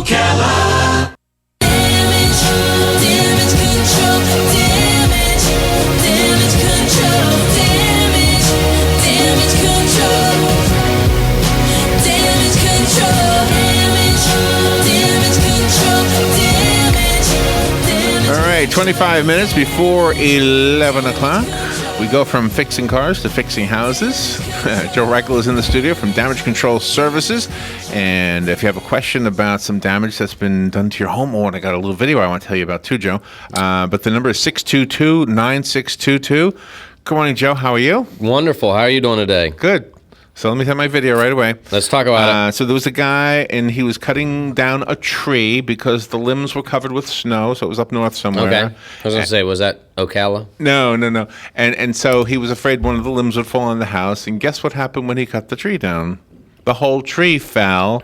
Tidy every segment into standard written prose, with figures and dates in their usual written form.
Ocala. Damage control. Damage control. Damage control. Damage control. Damage control. All right, 25 minutes before 11 o'clock. We go from fixing cars to fixing houses. Joe Reichel is in the studio from Damage Control Services. And if you have a question about some damage that's been done to your home, and I got a little video I want to tell you about too, Joe. But the number is 622-9622. Good morning, Joe. How are you? Wonderful. How are you doing today? Good. So let me tell my video right away. Let's talk about it. So there was a guy, and he was cutting down a tree because the limbs were covered with snow, so it was up north somewhere. Okay. I was going to say, was that Ocala? No. And so he was afraid one of the limbs would fall on the house, and guess what happened when he cut the tree down? The whole tree fell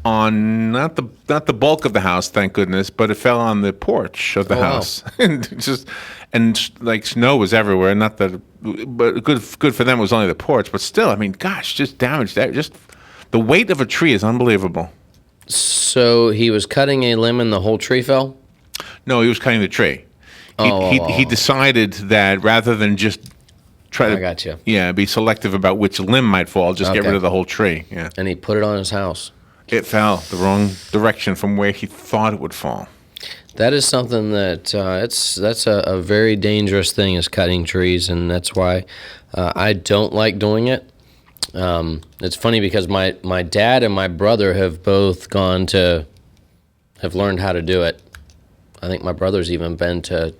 on not the bulk of the house, thank goodness, but it fell on the porch of the house. Wow. and like snow was everywhere. Not that, but good for them. It was only the porch, but still, I mean, gosh, just damage. Just the weight of a tree is unbelievable. So he was cutting a limb and the whole tree fell? No, he was cutting the tree. He decided that rather than just try to, I got you. Yeah, be selective about which limb might fall, just get rid of the whole tree. Yeah. And he put it on his house. It fell the wrong direction from where he thought it would fall. That is something that that's a very dangerous thing, is cutting trees, and that's why I don't like doing it. It's funny because my dad and my brother have both have learned how to do it. I think my brother's even been to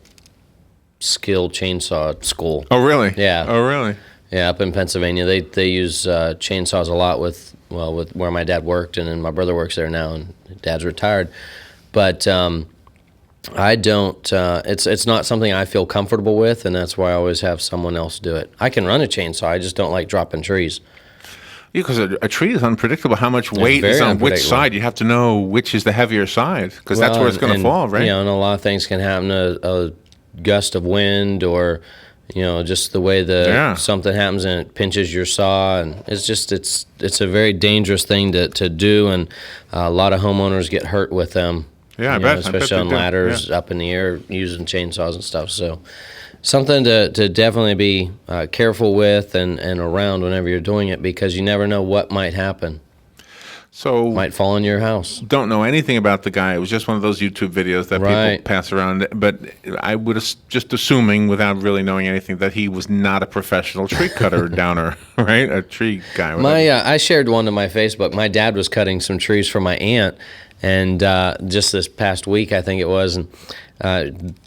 skilled chainsaw school. Oh, really? Yeah. Oh, really? Yeah, up in Pennsylvania, they use chainsaws a lot with where my dad worked, and then my brother works there now, and Dad's retired. But I don't. It's not something I feel comfortable with, and that's why I always have someone else do it. I can run a chainsaw. I just don't like dropping trees. Yeah, because a tree is unpredictable. How much weight is on which side? You have to know which is the heavier side, because that's where it's going to fall, right? And a lot of things can happen. A gust of wind, or just the way something happens and it pinches your saw, and it's a very dangerous thing to do, and a lot of homeowners get hurt with them. Yeah, I bet. Especially on ladders up in the air using chainsaws and stuff. So something to definitely be careful with and around whenever you're doing it, because you never know what might happen. So might fall in your house. Don't know anything about the guy. It was just one of those YouTube videos that people pass around. But I was just assuming, without really knowing anything, that he was not a professional tree cutter downer, right? A tree guy. I shared one to my Facebook. My dad was cutting some trees for my aunt, and just this past week, I think it was, and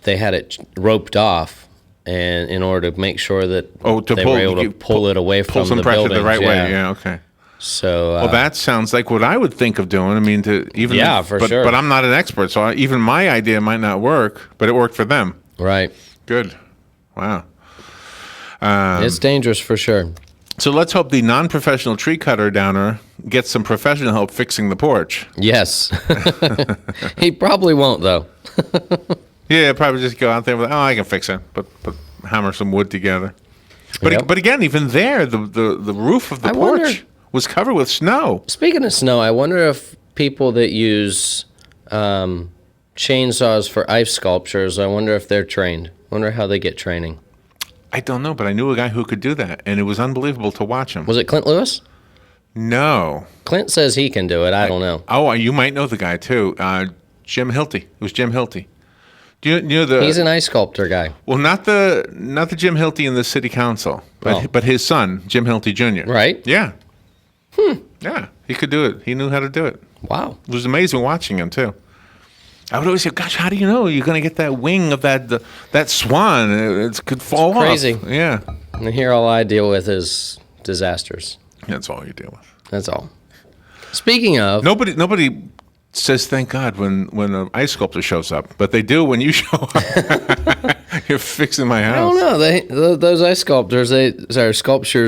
they had it roped off, and in order to make sure that they were able to pull it away from the building. Pull some pressure the right way. Yeah. Okay. So, well, that sounds like what I would think of doing. I mean, sure. But I'm not an expert, so even my idea might not work. But it worked for them. Right. Good. Wow. It's dangerous for sure. So let's hope the non-professional tree cutter downer gets some professional help fixing the porch. Yes. He probably won't, though. Yeah, probably just go out there with, I can fix it, but hammer some wood together. But again, even there, the roof of the porch was covered with snow. Speaking of snow, I wonder if people that use chainsaws for ice sculptures, I wonder if they're trained. I wonder how they get training. I don't know, but I knew a guy who could do that, and it was unbelievable to watch him. Was it Clint Lewis? No. Clint says he can do it. I don't know. Oh, you might know the guy, too. Jim Hilty. It was Jim Hilty. Do you know the? He's an ice sculptor guy. Well, not the Jim Hilty in the city council, but his son, Jim Hilty Jr. Right? Yeah. Yeah, he could do it. He knew how to do it. Wow. It was amazing watching him, too. I would always say, gosh, how do you know you're going to get that wing of that swan? It could fall off. Crazy. Yeah. And here all I deal with is disasters. That's all you deal with. That's all. Speaking of... Nobody says thank God when an ice sculptor shows up, but they do when you show up. You're fixing my house. I don't know. Those ice sculptures,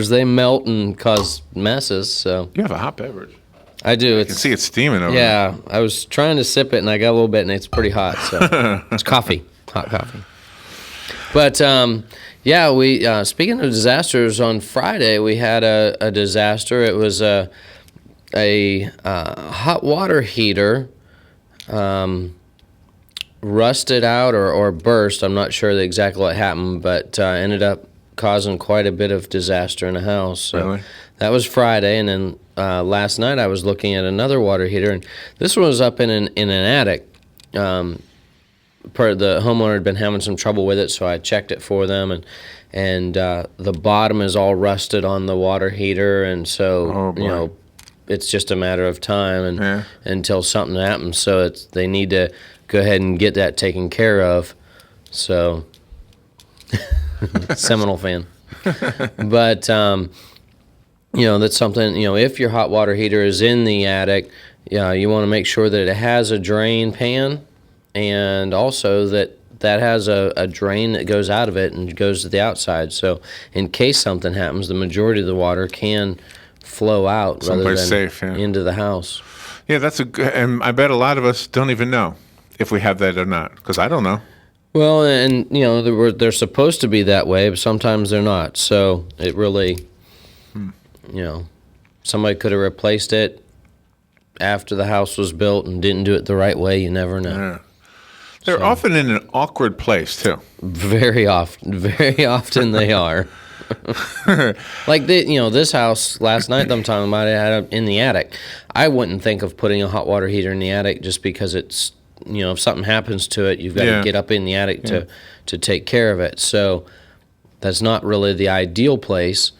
they melt and cause messes. So you have a hot beverage. I do. I can see it steaming over there. Yeah, I was trying to sip it, and I got a little bit, and it's pretty hot. So it's coffee, hot coffee. But we speaking of disasters, on Friday we had a disaster. It was a hot water heater rusted out or burst. I'm not sure exactly what happened, but ended up causing quite a bit of disaster in the house. So Really? that was Friday, and then last night I was looking at another water heater, and this one was up in an attic. The homeowner had been having some trouble with it, so I checked it for them, and the bottom is all rusted on the water heater, and so Oh, boy. it's just a matter of time Yeah. until something happens. So they need to go ahead and get that taken care of. So Seminole fan, but that's something. If your hot water heater is in the attic, you want to make sure that it has a drain pan, and also that has a drain that goes out of it and goes to the outside. So in case something happens, the majority of the water can flow out rather than Someplace safe, yeah. into the house. Yeah, that's and I bet a lot of us don't even know if we have that or not, because I don't know. Well, and they're supposed to be that way, but sometimes they're not. So it really, somebody could have replaced it after the house was built and didn't do it the right way. You never know. Yeah. They're often in an awkward place too. Very often they are. Like this house last night I'm talking about, it had in the attic. I wouldn't think of putting a hot water heater in the attic just because it's, if something happens to it, you've got Yeah. to get up in the attic to take care of it. So that's not really the ideal place.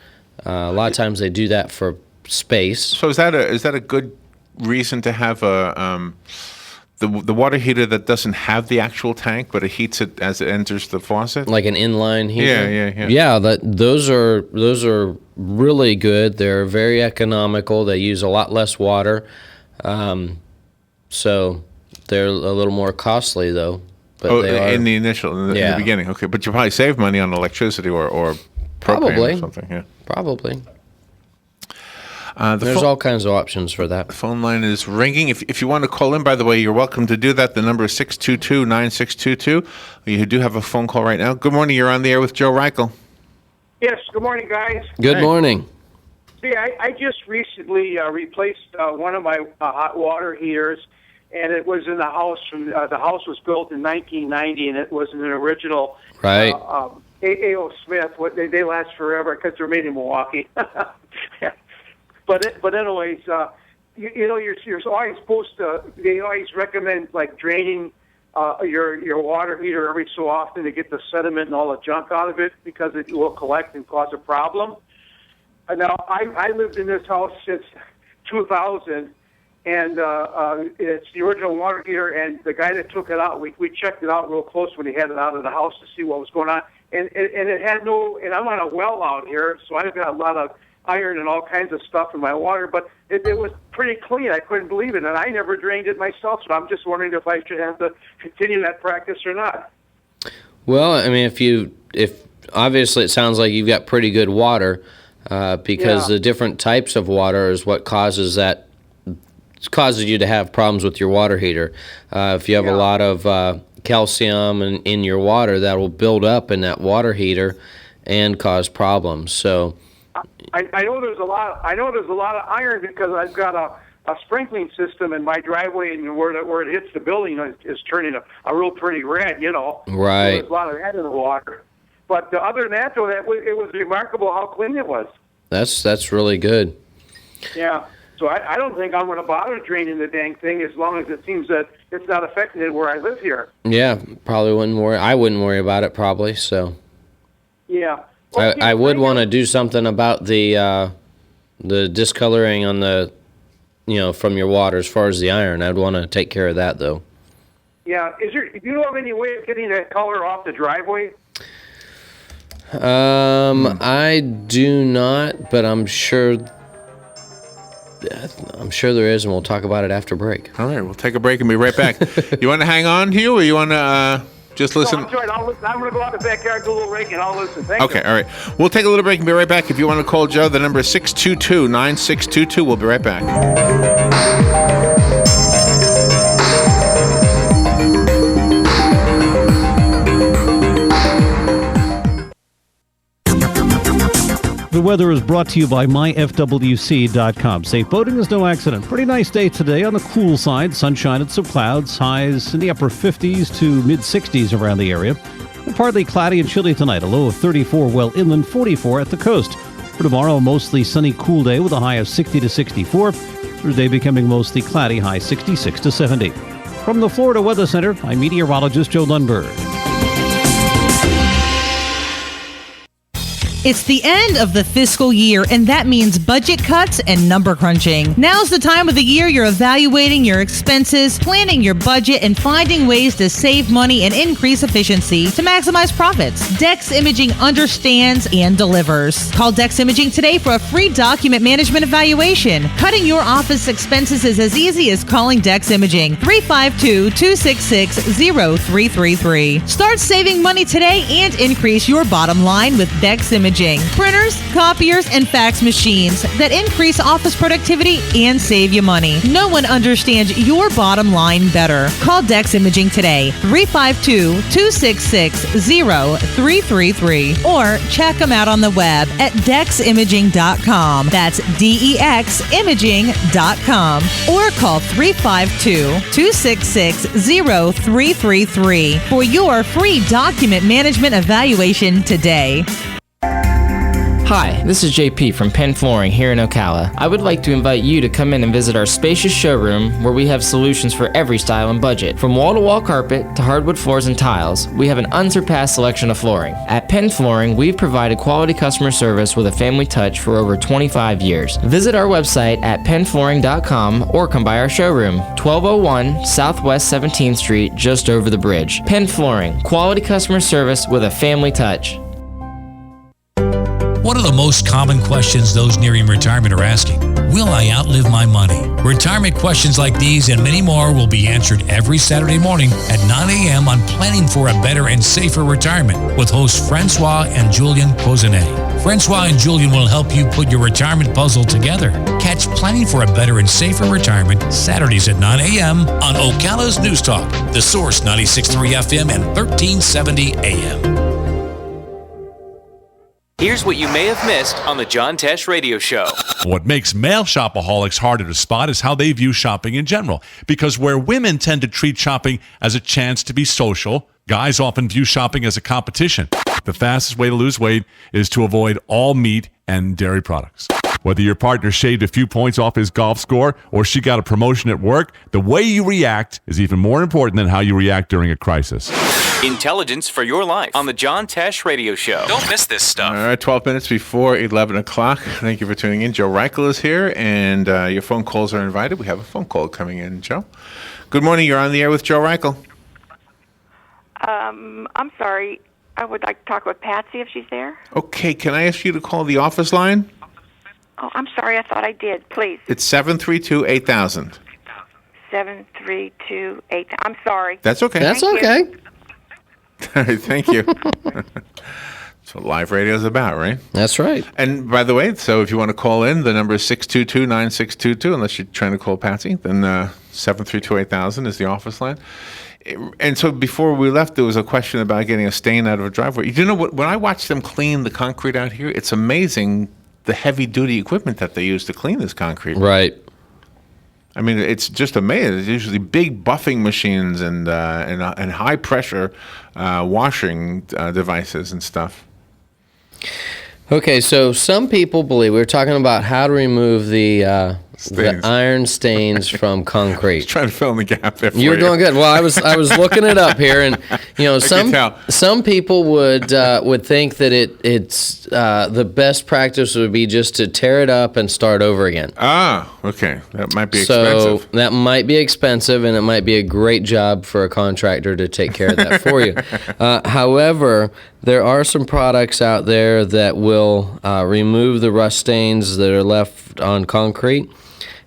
A lot of times they do that for space. So is that a good reason to have the water heater that doesn't have the actual tank, but it heats it as it enters the faucet? Like an inline heater. Yeah. Yeah, those are really good. They're very economical. They use a lot less water, so they're a little more costly though. But they are, in the beginning, okay. But you probably save money on electricity or propane Probably. or something. Yeah. probably. The There's all kinds of options for that. phone line is ringing. If you want to call in, by the way, you're welcome to do that. The number is 622-9622. You do have a phone call right now. Good morning. You're on the air with Joe Reichel. Yes, good morning, guys. Good Hey. morning. See, I just recently replaced one of my hot water heaters, and it was in the house. The house was built in 1990, and it was an original Right. A.O. Smith. They last forever because they're made in Milwaukee. But anyways, you're always supposed to. They always recommend like draining your water heater every so often to get the sediment and all the junk out of it because it will collect and cause a problem. Now I lived in this house since 2000, and it's the original water heater. And the guy that took it out, we checked it out real close when he had it out of the house to see what was going on. And it had no. And I'm on a well out here, so I've got a lot of iron and all kinds of stuff in my water, but it was pretty clean. I couldn't believe it, and I never drained it myself, so I'm just wondering if I should have to continue that practice or not. Well, I mean, if obviously it sounds like you've got pretty good water, because Yeah. the different types of water is what causes you to have problems with your water heater. If you have a Yeah. lot of calcium in your water, that will build up in that water heater and cause problems. So. I know there's a lot. I know there's a lot of iron because I've got a sprinkling system in my driveway, and where it hits the building is turning a real pretty red. Right. So there's a lot of that in the water. But other than that, though, it was remarkable how clean it was. That's really good. Yeah. So I don't think I'm going to bother draining the dang thing as long as it seems that it's not affecting it where I live here. Yeah, probably wouldn't worry. I wouldn't worry about it probably. So. Yeah. I would want to do something about the discoloring on the, from your water as far as the iron. I'd want to take care of that though. Yeah. Do you have any way of getting that color off the driveway? I do not, but I'm sure there is, and we'll talk about it after break. All right, we'll take a break and be right back. You want to hang on, Hugh, or you want to just listen? No, that's right. I'll listen. I'm going to go out the backyard, do a little rake, and I'll listen. Thank you. Okay, all right. We'll take a little break and be right back. If you want to call Joe, the number is 622-9622. We'll be right back. The traffic weather is brought to you by myfwc.com. Safe boating is no accident. Pretty nice day today on the cool side. Sunshine and some clouds. Highs in the upper 50s to mid-60s around the area. And partly cloudy and chilly tonight. A low of 34 well inland, 44 at the coast. For tomorrow, a mostly sunny, cool day with a high of 60 to 64. Thursday becoming mostly cloudy, high 66 to 70. From the Florida Weather Center, I'm meteorologist Joe Lundberg. It's the end of the fiscal year, and that means budget cuts and number crunching. Now's the time of the year you're evaluating your expenses, planning your budget, and finding ways to save money and increase efficiency to maximize profits. Dex Imaging understands and delivers. Call Dex Imaging today for a free document management evaluation. Cutting your office expenses is as easy as calling Dex Imaging, 352-266-0333. Start saving money today and increase your bottom line with Dex Imaging. Printers, copiers, and fax machines that increase office productivity and save you money. No one understands your bottom line better. Call Dex Imaging today, 352-266-0333. Or check them out on the web at deximaging.com. That's DEXimaging.com. Or call 352-266-0333 for your free document management evaluation today. Hi, this is JP from Penn Flooring here in Ocala. I would like to invite you to come in and visit our spacious showroom where we have solutions for every style and budget. From wall-to-wall carpet to hardwood floors and tiles, we have an unsurpassed selection of flooring. At Penn Flooring, we've provided quality customer service with a family touch for over 25 years. Visit our website at pennflooring.com or come by our showroom, 1201 Southwest 17th Street, just over the bridge. Penn Flooring, quality customer service with a family touch. One of the most common questions those nearing retirement are asking, will I outlive my money? Retirement questions like these and many more will be answered every Saturday morning at 9 a.m. on Planning for a Better and Safer Retirement with hosts Francois and Julian Pozenet. Francois and Julian will help you put your retirement puzzle together. Catch Planning for a Better and Safer Retirement Saturdays at 9 a.m. on Ocala's News Talk, The Source 96.3 FM and 1370 AM. Here's what you may have missed on the John Tesh Radio Show. What makes male shopaholics harder to spot is how they view shopping in general. Because where women tend to treat shopping as a chance to be social, guys often view shopping as a competition. The fastest way to lose weight is to avoid all meat and dairy products. Whether your partner shaved a few points off his golf score or she got a promotion at work, the way you react is even more important than how you react during a crisis. Intelligence for your life on the John Tesh Radio Show. Don't miss this stuff. All right, 12 minutes before 11 o'clock. Thank you for tuning in. Joe Reichel is here, and your phone calls are invited. We have a phone call coming in, Joe. Good morning. You're on the air with Joe Reichel. I'm sorry. I would like to talk with Patsy if she's there. Okay, can I ask you to call the office line? Oh, I'm sorry. I thought I did. Please. It's 732-8000. 732-8. I'm sorry. That's okay. That's Thank okay. you. All right, thank you. That's what live radio is about, right? That's right. And by the way, so if you want to call in, the number is 622-9622, unless you're trying to call Patsy, then 732-8000 is the office line. And so before we left, there was a question about getting a stain out of a driveway. You know what? When I watch them clean the concrete out here, it's amazing the heavy-duty equipment that they use to clean this concrete. Right. I mean, it's just amazing. It's usually big buffing machines and high-pressure washing devices and stuff. Okay, so some people believe we're talking about how to remove the iron stains from concrete. Trying to fill in the gap there for You're doing good. Well, I was looking it up here, and some people would think that it's the best practice would be just to tear it up and start over again. Ah, okay, that might be expensive. So that might be expensive, and it might be a great job for a contractor to take care of that for you. However, there are some products out there that will remove the rust stains that are left on concrete.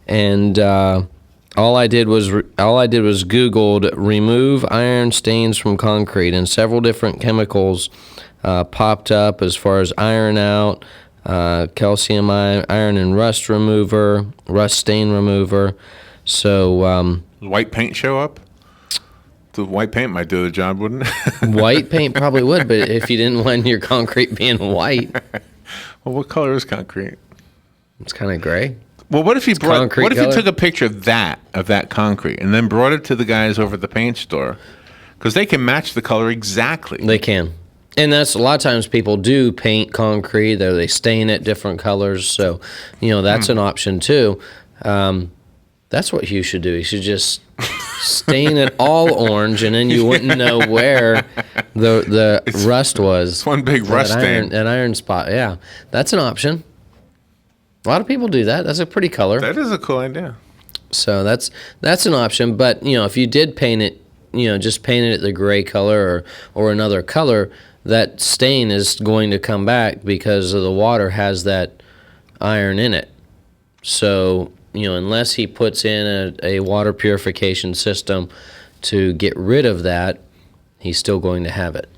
And all I did was Googled remove iron stains from concrete, and several different chemicals popped up as far as iron out, calcium iron and rust remover, rust stain remover. So white paint show up? The white paint might do the job, wouldn't it? White paint probably would, but if you didn't want your concrete being white. Well, what color is concrete? It's kind of gray. Well, what if he brought? concrete What if he color? took a picture of that concrete and then brought it to the guys over at the paint store, because they can match the color exactly. They can. And that's a lot of times people do paint concrete, they stain it different colors. So, that's an option too. That's what Hugh should do. He should just stain it all orange, and then you wouldn't know where the rust was. It's one big rust stain. An iron spot, yeah. That's an option. A lot of people do that. That's a pretty color. That is a cool idea. So that's an option. But, if you did paint it, just paint it the gray color or another color, that stain is going to come back because of the water has that iron in it. So, unless he puts in a water purification system to get rid of that, he's still going to have it.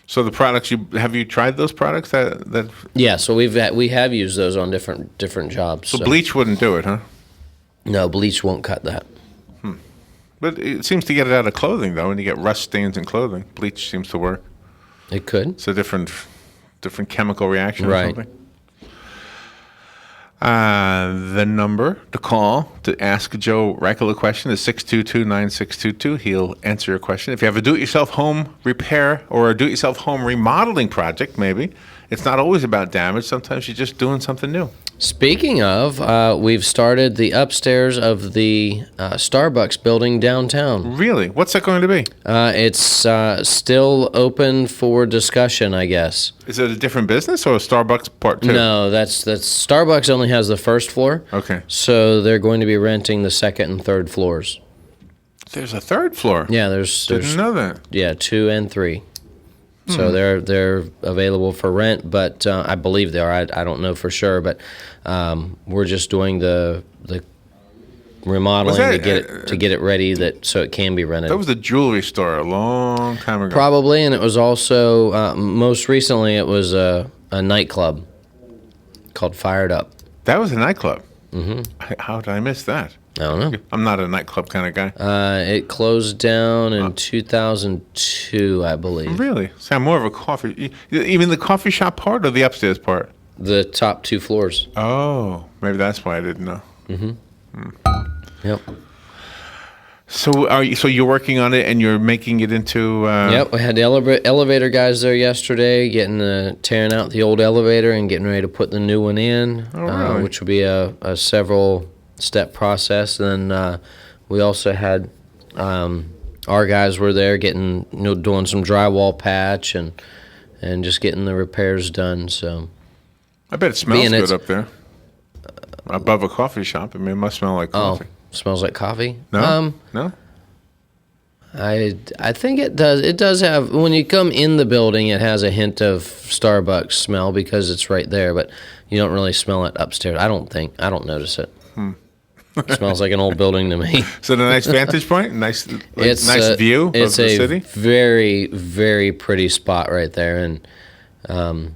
So the products have you tried those products that? Yeah, so we have used those on different jobs. So bleach wouldn't do it, huh? No, bleach won't cut that. But it seems to get it out of clothing, though. When you get rust stains in clothing, bleach seems to work. It could. It's a different chemical reaction or Right. something. The number to call to ask Joe Reichel a question is 622-9622. He'll answer your question. If you have a do-it-yourself home repair or a do-it-yourself home remodeling project, maybe, it's not always about damage. Sometimes you're just doing something new. Speaking of, we've started the upstairs of the Starbucks building downtown. Really? What's that going to be? It's still open for discussion, I guess. Is it a different business or a Starbucks part two? No, that's Starbucks only has the first floor. Okay. So they're going to be renting the second and third floors. There's a third floor. Yeah, there's Didn't know that. yeah, 2 and 3. So they're available for rent, but I believe they are. I don't know for sure, but we're just doing the remodeling to get it ready so it can be rented. That was a jewelry store a long time ago. Probably, and it was also most recently it was a nightclub called Fired Up. That was a nightclub. Mm-hmm. How did I miss that? I don't know. I'm not a nightclub kind of guy. It closed down in 2002, I believe. Really? So I'm more of a coffee. Even the coffee shop part or the upstairs part? The top 2 floors. Oh, maybe that's why I didn't know. Yep. So you're working on it and you're making it into. Yep, we had the elevator guys there yesterday, tearing out the old elevator and getting ready to put the new one in, really? which will be a several step process. And then we also had our guys were there doing some drywall patch and just getting the repairs done. So I bet it smells good up there. Above a coffee shop, it must smell like coffee. Smells like coffee. No, no. I think it does. It does have, when you come in the building, it has a hint of Starbucks smell because it's right there, but you don't really smell it upstairs. I don't notice it. It smells like an old building to me. Is it a nice vantage point? Nice view of the city? It's a very, very pretty spot right there. And,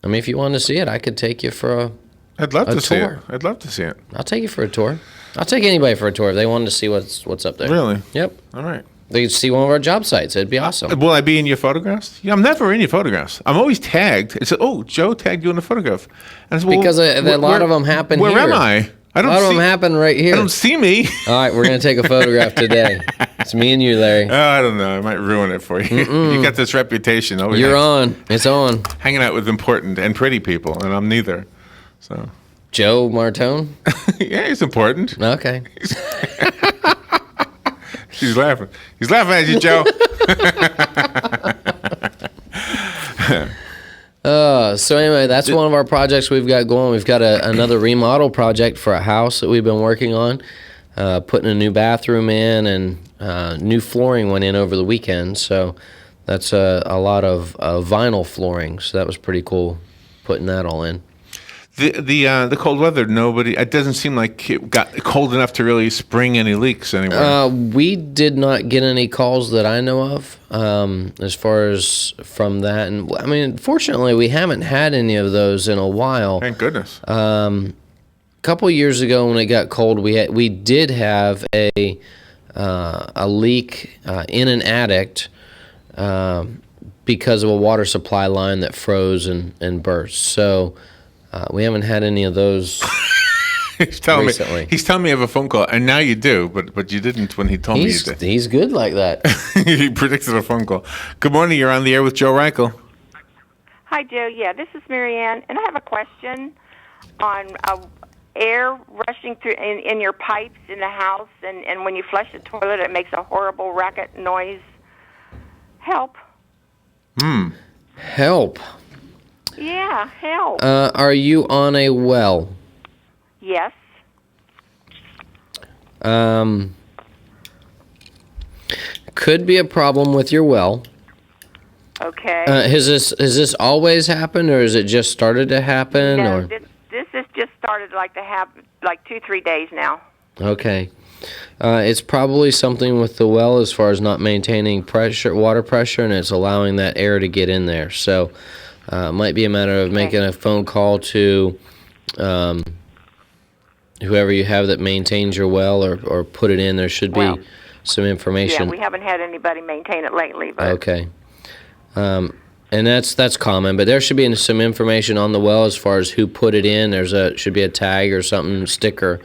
if you wanted to see it, I could take you for I'd love to see it. tour. I'd love to see it. I'll take you for a tour. I'll take anybody for a tour if they wanted to see what's up there. Really? Yep. All right. They could see one of our job sites. It'd be awesome. Will I be in your photographs? Yeah, I'm never in your photographs. I'm always tagged. It said, "Oh, Joe tagged you in a photograph." And I said, Because a lot of them happen here. Where am I? A lot of them happen right here. I don't see me. All right, we're going to take a photograph today. It's me and you, Larry. I don't know. I might ruin it for you. You got this reputation. Always You're on. It's on. hanging out with important and pretty people, and I'm neither. So Joe Martone? yeah, he's important. Okay. He's laughing. He's laughing at you, Joe. So anyway, that's one of our projects we've got going. We've got another remodel project for a house that we've been working on, putting a new bathroom in, and new flooring went in over the weekend. So that's a lot of vinyl flooring. So that was pretty cool, putting that all in. The cold weather, it doesn't seem like it got cold enough to really spring any leaks anywhere. We did not get any calls that I know of as far as from that. And fortunately, we haven't had any of those in a while. Thank goodness. A couple years ago when it got cold, we did have a leak in an attic, because of a water supply line that froze and burst. So we haven't had any of those He's telling recently. me. He's telling me I have a phone call, and now you do, but you didn't when he told me you did. He's good like that. He predicted a phone call. Good morning. You're on the air with Joe Reichel. Hi, Joe. Yeah, this is Marianne, and I have a question on air rushing through in your pipes in the house, and when you flush the toilet, it makes a horrible racket noise. Help. Help. Yeah, help. Are you on a well? Yes. Could be a problem with your well. Okay. Has this always happened, or has it just started to happen? No, or this has just started to happen 2-3 days now. okay, it's probably something with the well as far as not maintaining water pressure, and it's allowing that air to get in there. So it might be a matter of making a phone call to whoever you have that maintains your well, or put it in. There should be some information. Yeah, we haven't had anybody maintain it lately, but Okay. And that's common, but there should be some information on the well as far as who put it in. Should be a tag or something, sticker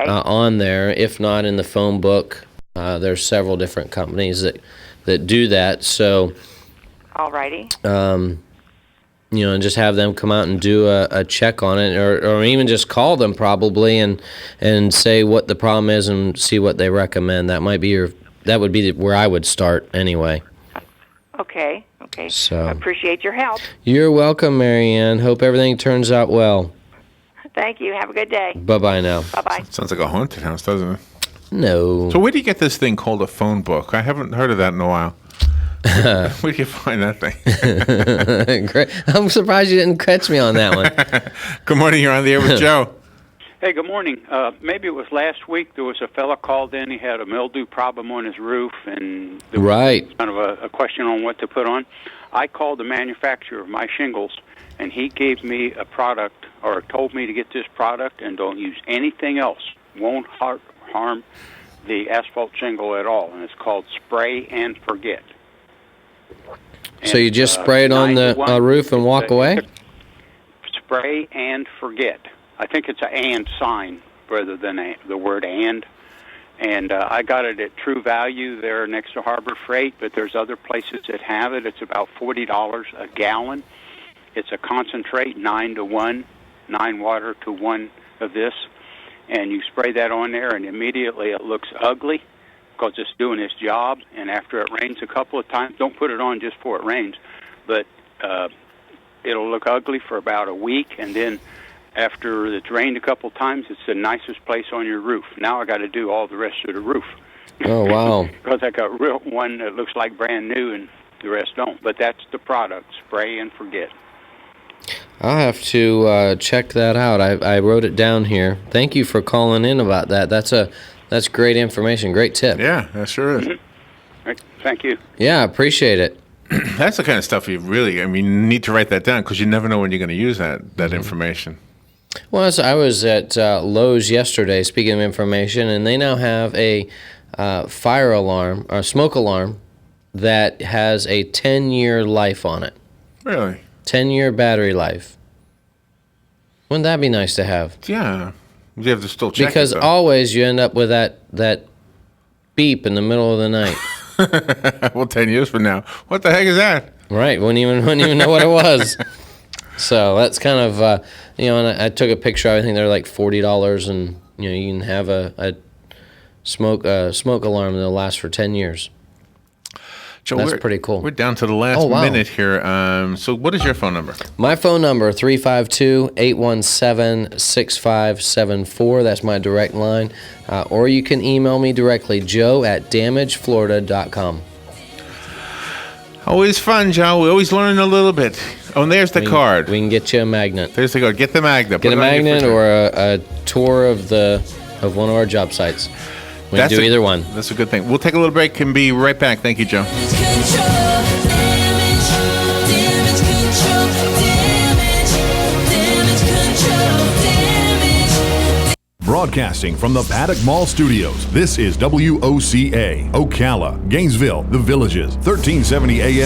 on there. If not, in the phone book, there's several different companies that do that. So, alrighty. And just have them come out and do a check on it, or even just call them probably and say what the problem is and see what they recommend. That would be where I would start anyway. Okay. So, I appreciate your help. You're welcome, Marianne. Hope everything turns out well. Thank you. Have a good day. Bye-bye now. Bye-bye. Sounds like a haunted house, doesn't it? No. So where do you get this thing called a phone book? I haven't heard of that in a while. Where do you find that thing? Great. I'm surprised you didn't catch me on that one. Good morning. You're on the air with Joe. Hey, good morning. Maybe it was last week. There was a fella called in. He had a mildew problem on his roof, and there was kind of a question on what to put on. I called the manufacturer of my shingles, and he gave me a product, or told me to get this product and don't use anything else. Won't harm the asphalt shingle at all, and it's called Spray and Forget. So you just spray it on the roof and walk away? Spray and Forget. I think it's an and sign rather than the word and. And I got it at True Value there next to Harbor Freight, but there's other places that have it. It's about $40 a gallon. It's a concentrate, 9-to-1, 9 water to 1 of this. And you spray that on there, and immediately it looks ugly because it's doing its job. And after it rains a couple of times, don't put it on just before it rains, but it'll look ugly for about a week, and then after it's rained a couple times, it's the nicest place on your roof. Now I got to do all the rest of the roof. Oh, wow. Because I got one that looks like brand new and the rest don't. But that's the product, Spray and Forget. I'll have to check that out. I wrote it down here. Thank you for calling in about that. That's great information. Great tip. Yeah, that sure is. Mm-hmm. Right. Thank you. Yeah, I appreciate it. That's the kind of stuff you need to write that down because you never know when you're going to use that information. Well, I was at Lowe's yesterday, speaking of information, and they now have a fire alarm, or smoke alarm, that has a 10-year life on it. Really? 10-year battery life. Wouldn't that be nice to have? Yeah. You have to still check because it, always you end up with that beep in the middle of the night. Well, 10 years from now, what the heck is that? Right. Wouldn't even know what it was. So that's kind of, and I took a picture. I think they're like $40, and you can have a smoke alarm that'll last for 10 years. Joe, that's pretty cool. We're down to the last minute here. So what is your phone number? My phone number, 352-817-6574. That's my direct line. Or you can email me directly, joe@damageflorida.com. Always fun, Joe. We always learn a little bit. Oh, and there's the card. We can get you a magnet. There's the card. Get the magnet. Get a magnet or a tour of one of our job sites. We can do either one. That's a good thing. We'll take a little break and be right back. Thank you, Joe. Broadcasting from the Paddock Mall Studios, this is WOCA, Ocala, Gainesville, The Villages, 1370 AM.